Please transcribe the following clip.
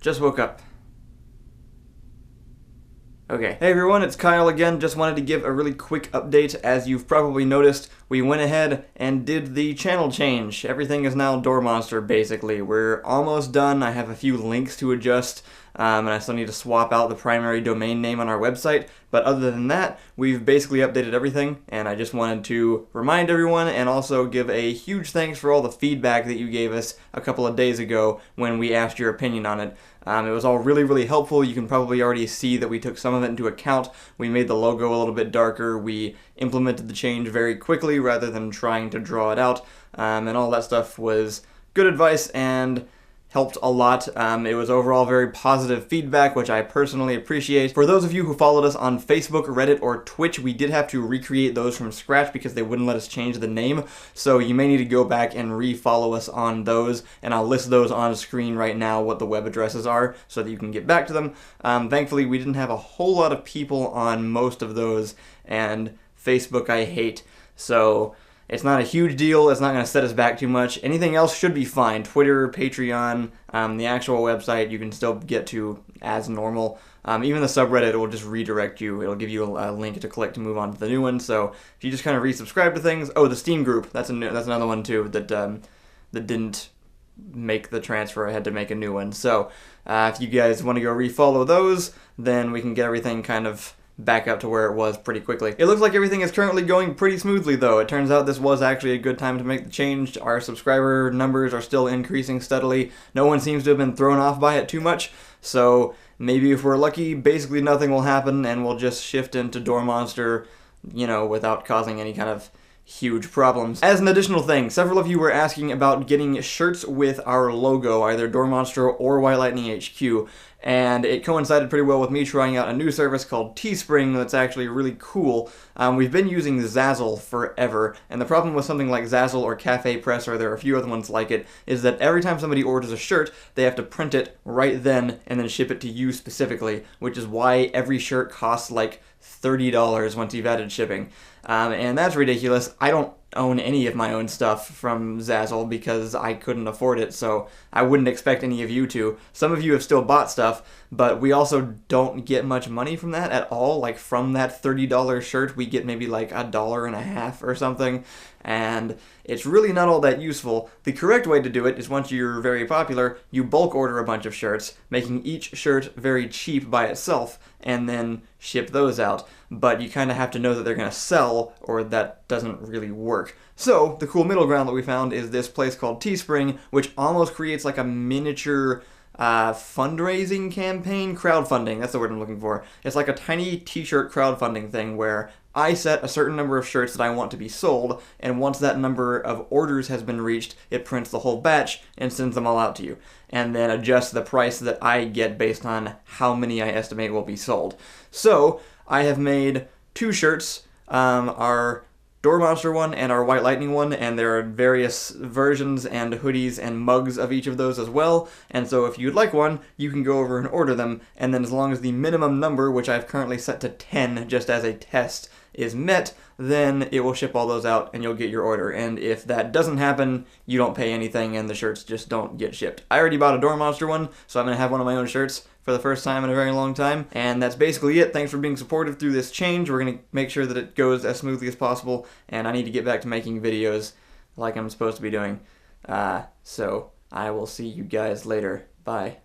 Just woke up. Okay. Hey everyone, it's Kyle again. Just wanted to give a really quick update. As you've probably noticed, we went ahead and did the channel change. Everything is now Door Monster, basically. We're almost done. I have a few links to adjust, and I still need to swap out the primary domain name on our website. But other than that, we've basically updated everything, and I just wanted to remind everyone and also give a huge thanks for all the feedback that you gave us a couple of days ago when we asked your opinion on it. It was all really helpful. You can probably already see that we took some of it into account. We made the logo a little bit darker. We implemented the change very quickly rather than trying to draw it out. And all that stuff was good advice and helped a lot. It was overall very positive feedback, which I personally appreciate. For those of you who followed us on Facebook, Reddit, or Twitch, we did have to recreate those from scratch because they wouldn't let us change the name. So you may need to go back and re-follow us on those, and I'll list those on screen right now, what the web addresses are, so that you can get back to them. Thankfully, we didn't have a whole lot of people on most of those, and Facebook I hate. So it's not a huge deal. It's not going to set us back too much. Anything else should be fine. Twitter, Patreon, the actual website you can still get to as normal. Even the subreddit will just redirect you. It'll give you a link to click to move on to the new one. So if you just kind of resubscribe to things. Oh, the Steam group. That's another one too that didn't make the transfer. I had to make a new one. So if you guys want to go refollow those, then we can get everything kind of back up to where it was pretty quickly. It looks like everything is currently going pretty smoothly though. It turns out this was actually a good time to make the change. Our subscriber numbers are still increasing steadily. No one seems to have been thrown off by it too much, so maybe if we're lucky, basically nothing will happen and we'll just shift into Door Monster, without causing any kind of huge problems. As an additional thing, several of you were asking about getting shirts with our logo, either Door Monster or White Lightning HQ, and it coincided pretty well with me trying out a new service called Teespring that's actually really cool. We've been using Zazzle forever, and the problem with something like Zazzle or Cafe Press, or there are a few other ones like it, is that every time somebody orders a shirt, they have to print it right then and then ship it to you specifically, which is why every shirt costs like $30 once you've added shipping. And that's ridiculous. I don't own any of my own stuff from Zazzle because I couldn't afford it, so I wouldn't expect any of you to. Some of you have still bought stuff, but we also don't get much money from that at all. Like from that $30 shirt, we get maybe like $1.50 or something, and it's really not all that useful. The correct way to do it is once you're very popular, you bulk order a bunch of shirts, making each shirt very cheap by itself, and then ship those out. But you kind of have to know that they're going to sell, or that doesn't really work. So the cool middle ground that we found is this place called Teespring, which almost creates like a miniature fundraising campaign, crowdfunding, that's the word I'm looking for. It's like a tiny t-shirt crowdfunding thing where I set a certain number of shirts that I want to be sold, and once that number of orders has been reached, it prints the whole batch and sends them all out to you, and then adjusts the price that I get based on how many I estimate will be sold. So I have made two shirts, our Door Monster one and our White Lightning one, and there are various versions and hoodies and mugs of each of those as well, and so if you'd like one, you can go over and order them, and then as long as the minimum number, which I've currently set to 10 just as a test, is met, then it will ship all those out and you'll get your order. And if that doesn't happen, you don't pay anything and the shirts just don't get shipped. I already bought a Door Monster one, so I'm going to have one of my own shirts for the first time in a very long time. And that's basically it. Thanks for being supportive through this change. We're going to make sure that it goes as smoothly as possible, and I need to get back to making videos like I'm supposed to be doing. So I will see you guys later. Bye.